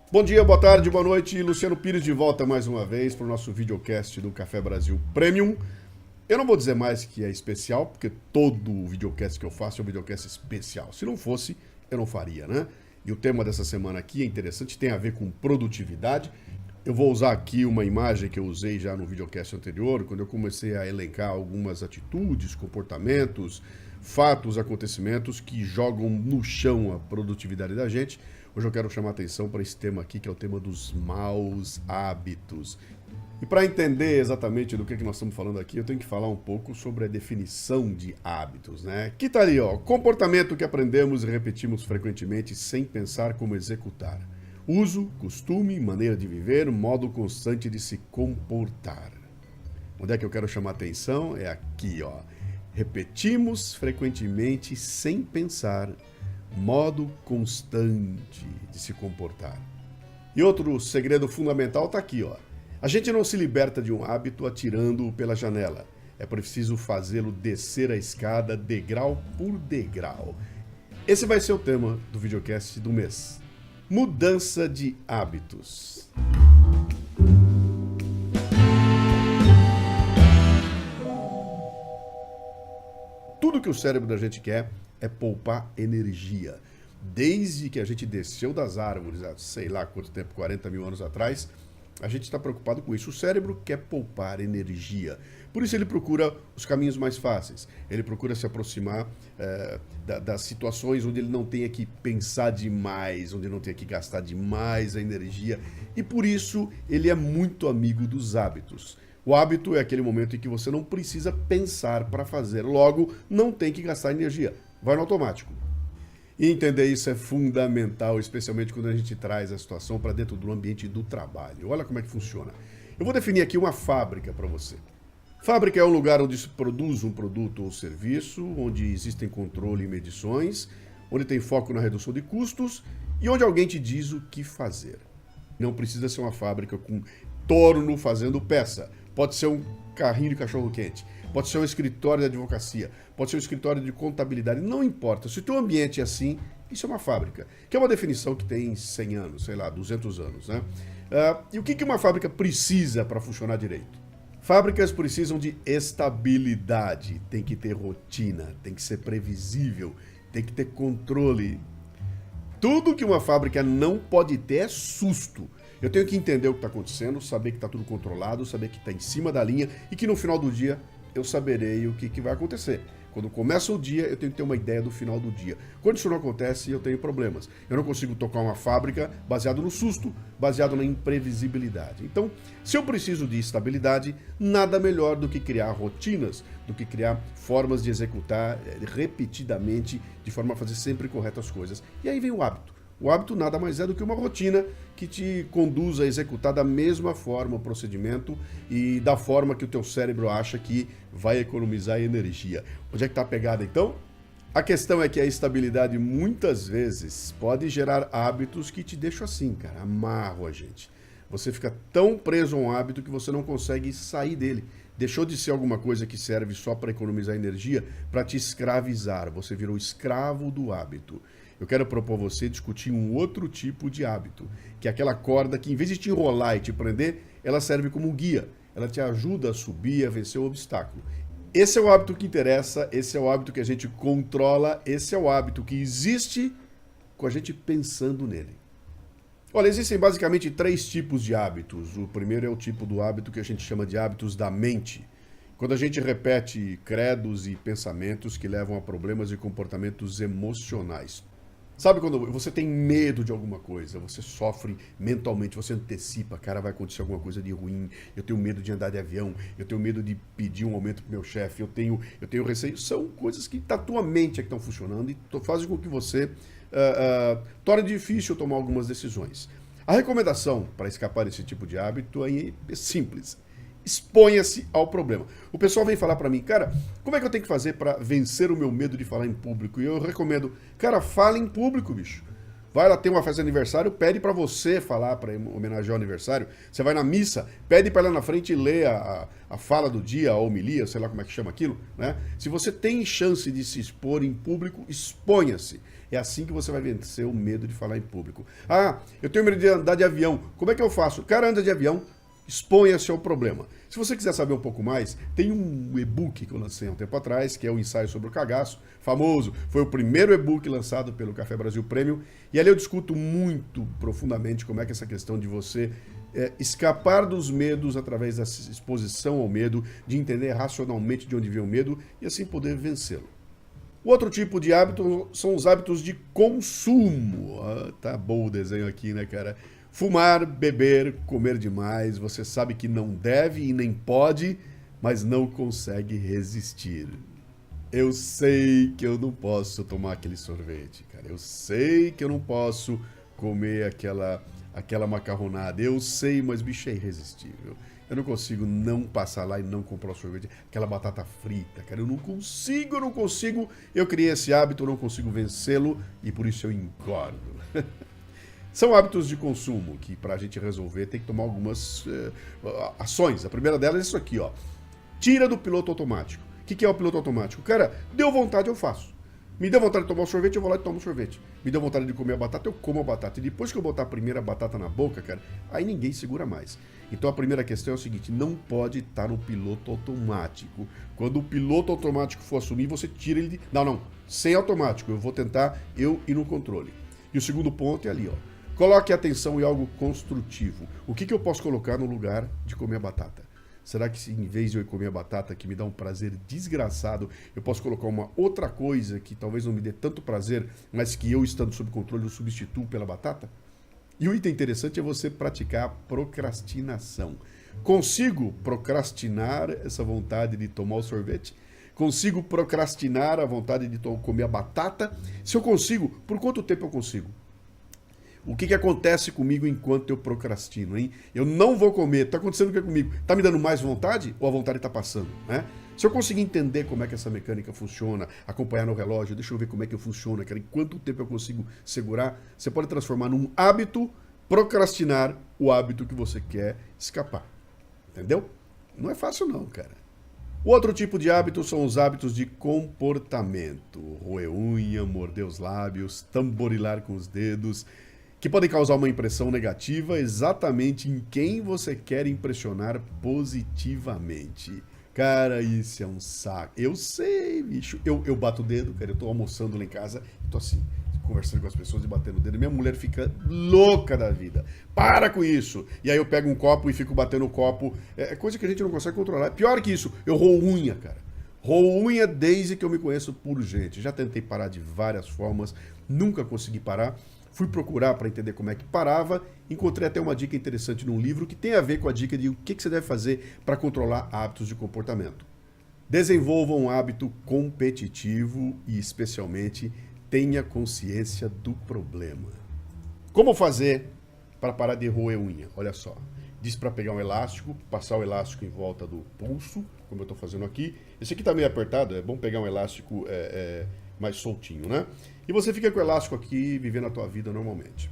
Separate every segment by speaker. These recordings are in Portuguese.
Speaker 1: Bom dia, boa tarde, boa noite. Luciano Pires de volta mais uma vez para o nosso videocast do Café Brasil Premium. Eu não vou dizer mais que é especial, porque todo o videocast que eu faço é um videocast especial. Se não fosse, eu não faria, né? E o tema dessa semana aqui é interessante, tem a ver com produtividade. Eu vou usar aqui uma imagem que eu usei já no videocast anterior, quando eu comecei a elencar algumas atitudes, comportamentos, fatos, acontecimentos que jogam no chão a produtividade da gente. Hoje eu quero chamar a atenção para esse tema aqui, que é o tema dos maus hábitos. E para entender exatamente do que nós estamos falando aqui, eu tenho que falar um pouco sobre a definição de hábitos, né? Que tá ali, ó, comportamento que aprendemos e repetimos frequentemente sem pensar como executar. Uso, costume, maneira de viver, modo constante de se comportar. Onde é que eu quero chamar a atenção? É aqui, ó. Repetimos frequentemente sem pensar, modo constante de se comportar. E outro segredo fundamental está aqui, ó. A gente não se liberta de um hábito atirando-o pela janela. É preciso fazê-lo descer a escada degrau por degrau. Esse vai ser o tema do videocast do mês. Mudança de hábitos. Tudo que o cérebro da gente quer é poupar energia. Desde que a gente desceu das árvores, há sei lá quanto tempo, 40 mil anos atrás, a gente está preocupado com isso. O cérebro quer poupar energia. Por isso ele procura os caminhos mais fáceis. Ele procura se aproximar das situações onde ele não tenha que pensar demais, onde não tenha que gastar demais a energia. E por isso ele é muito amigo dos hábitos. O hábito é aquele momento em que você não precisa pensar para fazer. Logo, não tem que gastar energia. Vai no automático. E entender isso é fundamental, especialmente quando a gente traz a situação para dentro do ambiente do trabalho. Olha como é que funciona. Eu vou definir aqui uma fábrica para você. Fábrica é um lugar onde se produz um produto ou serviço, onde existem controle e medições, onde tem foco na redução de custos e onde alguém te diz o que fazer. Não precisa ser uma fábrica com torno fazendo peça. Pode ser um carrinho de cachorro-quente. Pode ser um escritório de advocacia, pode ser um escritório de contabilidade, não importa. Se o teu ambiente é assim, isso é uma fábrica, que é uma definição que tem 100 anos, sei lá, 200 anos, né? E o que uma fábrica precisa para funcionar direito? Fábricas precisam de estabilidade, tem que ter rotina, tem que ser previsível, tem que ter controle. Tudo que uma fábrica não pode ter é susto. Eu tenho que entender o que está acontecendo, saber que está tudo controlado, saber que está em cima da linha e que no final do dia eu saberei o que vai acontecer. Quando começa o dia, eu tenho que ter uma ideia do final do dia. Quando isso não acontece, eu tenho problemas. Eu não consigo tocar uma fábrica baseado no susto, baseado na imprevisibilidade. Então, se eu preciso de estabilidade, nada melhor do que criar rotinas, do que criar formas de executar repetidamente, de forma a fazer sempre corretas coisas. E aí vem o hábito. O hábito nada mais é do que uma rotina que te conduz a executar da mesma forma o procedimento e da forma que o teu cérebro acha que vai economizar energia. Onde é que está a pegada, então? A questão é que a estabilidade muitas vezes pode gerar hábitos que te deixam assim, cara, amarram a gente. Você fica tão preso a um hábito que você não consegue sair dele. Deixou de ser alguma coisa que serve só para economizar energia, para te escravizar. Você virou escravo do hábito. Eu quero propor a você discutir um outro tipo de hábito, que é aquela corda que, em vez de te enrolar e te prender, ela serve como um guia. Ela te ajuda a subir, a vencer o obstáculo. Esse é o hábito que interessa, esse é o hábito que a gente controla, esse é o hábito que existe com a gente pensando nele. Olha, existem basicamente 3 tipos de hábitos. O primeiro é o tipo do hábito que a gente chama de hábitos da mente. Quando a gente repete credos e pensamentos que levam a problemas e comportamentos emocionais. Sabe quando você tem medo de alguma coisa, você sofre mentalmente, você antecipa, cara, vai acontecer alguma coisa de ruim, eu tenho medo de andar de avião, eu tenho medo de pedir um aumento pro meu chefe, eu tenho receio. São coisas que da tua mente é que estão funcionando e fazem com que você torne difícil tomar algumas decisões. A recomendação para escapar desse tipo de hábito é simples. Exponha-se ao problema. O pessoal vem falar para mim, cara, como é que eu tenho que fazer para vencer o meu medo de falar em público? E eu recomendo, cara, fala em público, bicho. Vai lá ter uma festa de aniversário, pede para você falar, para homenagear o aniversário. Você vai na missa, pede para lá na frente ler a fala do dia, a homilia, sei lá como é que chama aquilo, né? Se você tem chance de se expor em público, exponha-se. É assim que você vai vencer o medo de falar em público. Ah, eu tenho medo de andar de avião. Como é que eu faço? O cara anda de avião, exponha-se ao problema. Se você quiser saber um pouco mais, tem um e-book que eu lancei há um tempo atrás, que é o Ensaio sobre o Cagaço, famoso. Foi o primeiro e-book lançado pelo Café Brasil Premium. E ali eu discuto muito profundamente como é que essa questão de você escapar dos medos através da exposição ao medo, de entender racionalmente de onde vem o medo e assim poder vencê-lo. O outro tipo de hábito são os hábitos de consumo. Ah, tá bom o desenho aqui, né, cara? Fumar, beber, comer demais, você sabe que não deve e nem pode, mas não consegue resistir. Eu sei que eu não posso tomar aquele sorvete, cara. Eu sei que eu não posso comer aquela macarronada. Eu sei, mas bicho, é irresistível. Eu não consigo não passar lá e não comprar o sorvete. Aquela batata frita, cara. Eu não consigo. Eu criei esse hábito, eu não consigo vencê-lo e por isso eu engordo. São hábitos de consumo que, para a gente resolver, tem que tomar algumas ações. A primeira delas é isso aqui, ó. Tira do piloto automático. O que é o piloto automático? Cara, deu vontade, eu faço. Me deu vontade de tomar um sorvete, eu vou lá e tomo um sorvete. Me deu vontade de comer a batata, eu como a batata. E depois que eu botar a primeira batata na boca, cara, aí ninguém segura mais. Então a primeira questão é o seguinte, não pode estar no piloto automático. Quando o piloto automático for assumir, você tira ele de... Não, sem automático. Eu vou tentar eu ir no controle. E o segundo ponto é ali, ó. Coloque atenção em algo construtivo. O que eu posso colocar no lugar de comer a batata? Será que se em vez de eu comer a batata, que me dá um prazer desgraçado, eu posso colocar uma outra coisa que talvez não me dê tanto prazer, mas que eu, estando sob controle, eu substituo pela batata? E o item interessante é você praticar a procrastinação. Consigo procrastinar essa vontade de tomar o sorvete? Consigo procrastinar a vontade de comer a batata? Se eu consigo, por quanto tempo eu consigo? O que acontece comigo enquanto eu procrastino, hein? Eu não vou comer. Tá acontecendo o que comigo? Tá me dando mais vontade ou a vontade tá passando, né? Se eu conseguir entender como é que essa mecânica funciona, acompanhar no relógio, deixa eu ver como é que funciona, cara, em quanto tempo eu consigo segurar, você pode transformar num hábito, procrastinar o hábito que você quer escapar. Entendeu? Não é fácil não, cara. O outro tipo de hábito são os hábitos de comportamento. Roer unha, morder os lábios, tamborilar com os dedos, que podem causar uma impressão negativa exatamente em quem você quer impressionar positivamente. Cara, isso é um saco. Eu sei, bicho. Eu bato o dedo, cara. Eu tô almoçando lá em casa, tô assim, conversando com as pessoas e batendo o dedo. Minha mulher fica louca da vida. Para com isso! E aí eu pego um copo e fico batendo o copo. É coisa que a gente não consegue controlar. Pior que isso, eu roo unha, cara. Roo unha desde que eu me conheço por gente. Já tentei parar de várias formas, nunca consegui parar. Fui procurar para entender como é que parava, encontrei até uma dica interessante num livro que tem a ver com a dica de o que você deve fazer para controlar hábitos de comportamento. Desenvolva um hábito competitivo e, especialmente, tenha consciência do problema. Como fazer para parar de roer unha? Olha só, diz para pegar um elástico, passar o elástico em volta do pulso, como eu estou fazendo aqui. Esse aqui está meio apertado, é bom pegar um elástico mais soltinho, né? E você fica com o elástico aqui, vivendo a tua vida normalmente.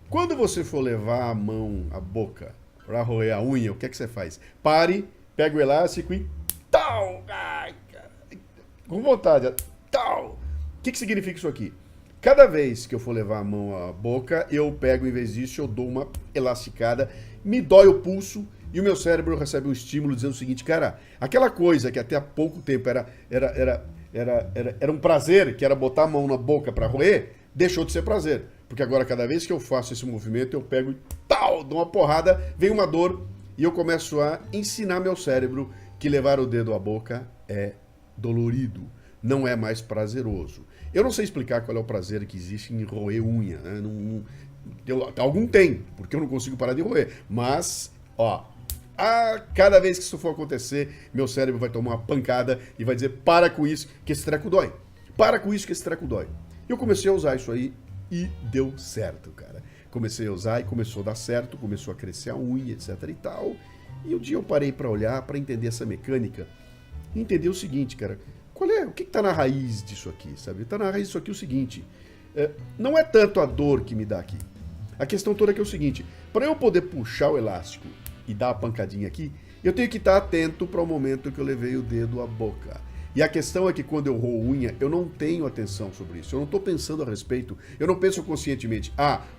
Speaker 1: Quando você for levar a mão, a boca, para roer a unha, o que é que você faz? Pare, pega o elástico e... Tal! Ai, cara. Com vontade. Tal! O que significa isso aqui? Cada vez que eu for levar a mão à boca, eu pego, em vez disso, eu dou uma elasticada, me dói o pulso e o meu cérebro recebe um estímulo dizendo o seguinte, cara, aquela coisa que até há pouco tempo era um prazer, que era botar a mão na boca para roer, deixou de ser prazer. Porque agora, cada vez que eu faço esse movimento, eu pego e tal, dou uma porrada, vem uma dor e eu começo a ensinar meu cérebro que levar o dedo à boca é dolorido, não é mais prazeroso. Eu não sei explicar qual é o prazer que existe em roer unha, né? Algum tem, porque eu não consigo parar de roer. Mas, ó, cada vez que isso for acontecer, meu cérebro vai tomar uma pancada e vai dizer, para com isso, que esse treco dói. Para com isso, que esse treco dói. Eu comecei a usar isso aí e deu certo, cara. Comecei a usar e começou a dar certo, começou a crescer a unha, etc e tal. E um dia eu parei para olhar, para entender essa mecânica, e entender o seguinte, cara, o que está na raiz disso aqui, sabe? Está na raiz disso aqui o seguinte, não é tanto a dor que me dá aqui. A questão toda é que é o seguinte, para eu poder puxar o elástico e dar a pancadinha aqui, eu tenho que estar atento para o momento que eu levei o dedo à boca. E a questão é que quando eu roo unha, eu não tenho atenção sobre isso. Eu não estou pensando a respeito. Eu não penso conscientemente,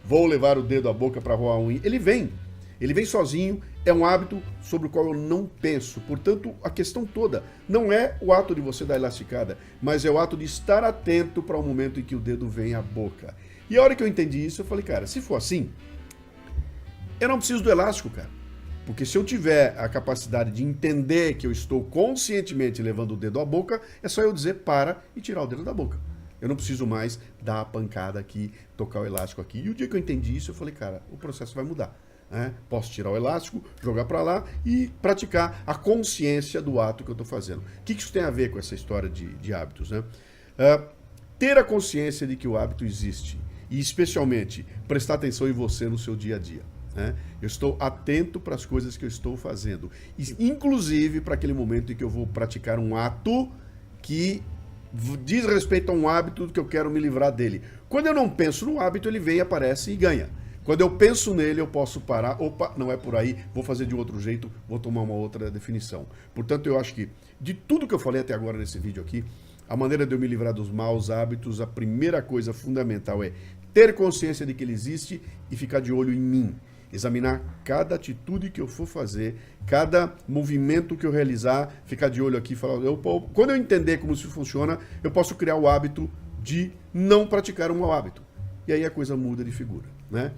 Speaker 1: vou levar o dedo à boca para roar a unha. Ele vem sozinho, é um hábito sobre o qual eu não penso. Portanto, a questão toda não é o ato de você dar elasticada, mas é o ato de estar atento para o momento em que o dedo vem à boca. E a hora que eu entendi isso, eu falei, cara, se for assim, eu não preciso do elástico, cara. Porque se eu tiver a capacidade de entender que eu estou conscientemente levando o dedo à boca, é só eu dizer para e tirar o dedo da boca. Eu não preciso mais dar a pancada aqui, tocar o elástico aqui. E o dia que eu entendi isso, eu falei, cara, o processo vai mudar. Posso tirar o elástico, jogar para lá e praticar a consciência do ato que eu estou fazendo. O que isso tem a ver com essa história de hábitos? Né? Ter a consciência de que o hábito existe e, especialmente, prestar atenção em você no seu dia a dia. Eu estou atento para as coisas que eu estou fazendo, inclusive para aquele momento em que eu vou praticar um ato que diz respeito a um hábito que eu quero me livrar dele. Quando eu não penso no hábito, ele vem, aparece e ganha. Quando eu penso nele, eu posso parar, opa, não é por aí, vou fazer de outro jeito, vou tomar uma outra definição. Portanto, eu acho que de tudo que eu falei até agora nesse vídeo aqui, a maneira de eu me livrar dos maus hábitos, a primeira coisa fundamental é ter consciência de que ele existe e ficar de olho em mim. Examinar cada atitude que eu for fazer, cada movimento que eu realizar, ficar de olho aqui e falar, quando eu entender como isso funciona, eu posso criar o hábito de não praticar um mau hábito. E aí a coisa muda de figura, né?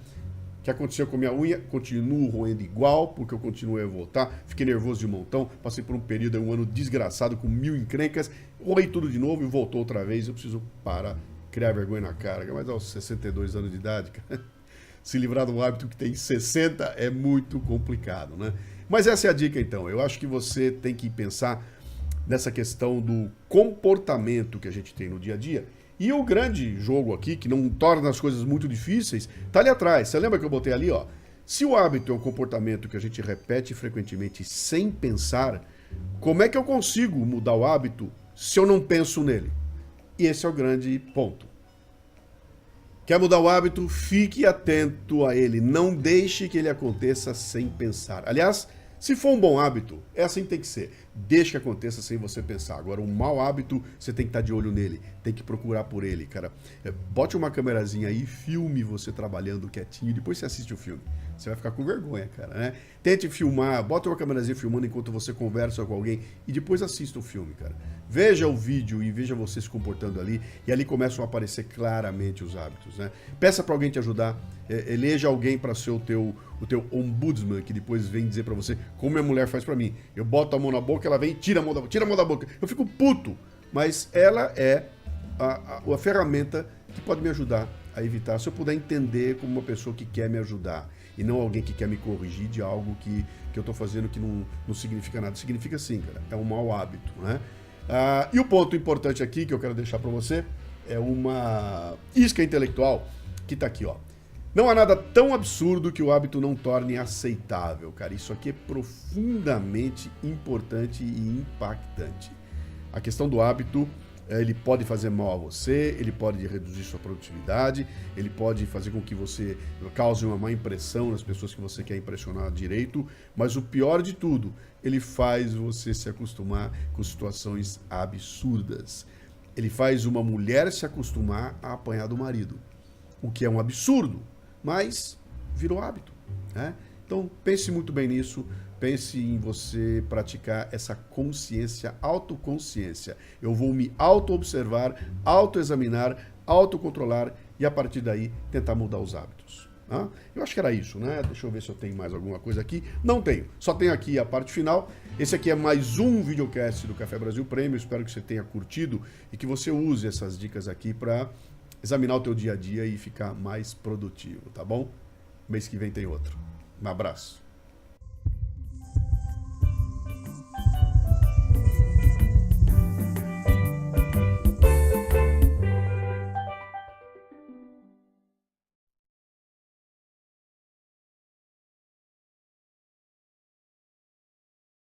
Speaker 1: O que aconteceu com a minha unha, continuo roendo igual, porque eu continuei a voltar, fiquei nervoso de montão, passei por um período, um ano desgraçado, com 1000 encrencas, roei tudo de novo e voltou outra vez, eu preciso parar, criar vergonha na cara, mas aos 62 anos de idade, cara, se livrar de um hábito que tem 60 é muito complicado, né? Mas essa é a dica então, eu acho que você tem que pensar nessa questão do comportamento que a gente tem no dia a dia. E o grande jogo aqui, que não torna as coisas muito difíceis, tá ali atrás. Você lembra que eu botei ali, ó? Se o hábito é um comportamento que a gente repete frequentemente sem pensar, como é que eu consigo mudar o hábito se eu não penso nele? E esse é o grande ponto. Quer mudar o hábito? Fique atento a ele. Não deixe que ele aconteça sem pensar. Aliás, se for um bom hábito, é assim que tem que ser. Deixe que aconteça sem você pensar. Agora, um mau hábito, você tem que estar de olho nele. Tem que procurar por ele, cara. Bote uma câmerazinha aí, filme você trabalhando quietinho, depois você assiste o filme. Você vai ficar com vergonha, cara, né? Tente filmar, bota uma câmerazinha filmando enquanto você conversa com alguém e depois assista o filme, cara. Veja o vídeo e veja você se comportando ali e ali começam a aparecer claramente os hábitos, né? Peça para alguém te ajudar, eleja alguém para ser o teu ombudsman, que depois vem dizer para você como minha mulher faz para mim. Eu boto a mão na boca, ela vem e tira a mão da boca. Eu fico puto, mas ela é a ferramenta que pode me ajudar a evitar, se eu puder entender como uma pessoa que quer me ajudar e não alguém que quer me corrigir de algo que eu estou fazendo que não significa nada. Significa sim, cara, é um mau hábito, né? E o ponto importante aqui que eu quero deixar para você é uma isca intelectual que está aqui, ó. Não há nada tão absurdo que o hábito não torne aceitável, cara. Isso aqui é profundamente importante e impactante. A questão do hábito, ele pode fazer mal a você, ele pode reduzir sua produtividade, ele pode fazer com que você cause uma má impressão nas pessoas que você quer impressionar direito, mas o pior de tudo, ele faz você se acostumar com situações absurdas. Ele faz uma mulher se acostumar a apanhar do marido, o que é um absurdo, mas virou hábito, né? Então pense muito bem nisso. Pense em você praticar essa consciência, autoconsciência. Eu vou me auto-observar, auto-examinar, autocontrolar e a partir daí tentar mudar os hábitos. Tá? Eu acho que era isso, né? Deixa eu ver se eu tenho mais alguma coisa aqui. Não tenho, só tenho aqui a parte final. Esse aqui é mais um videocast do Café Brasil Premium. Espero que você tenha curtido e que você use essas dicas aqui para examinar o teu dia a dia e ficar mais produtivo, tá bom? Mês que vem tem outro. Um abraço.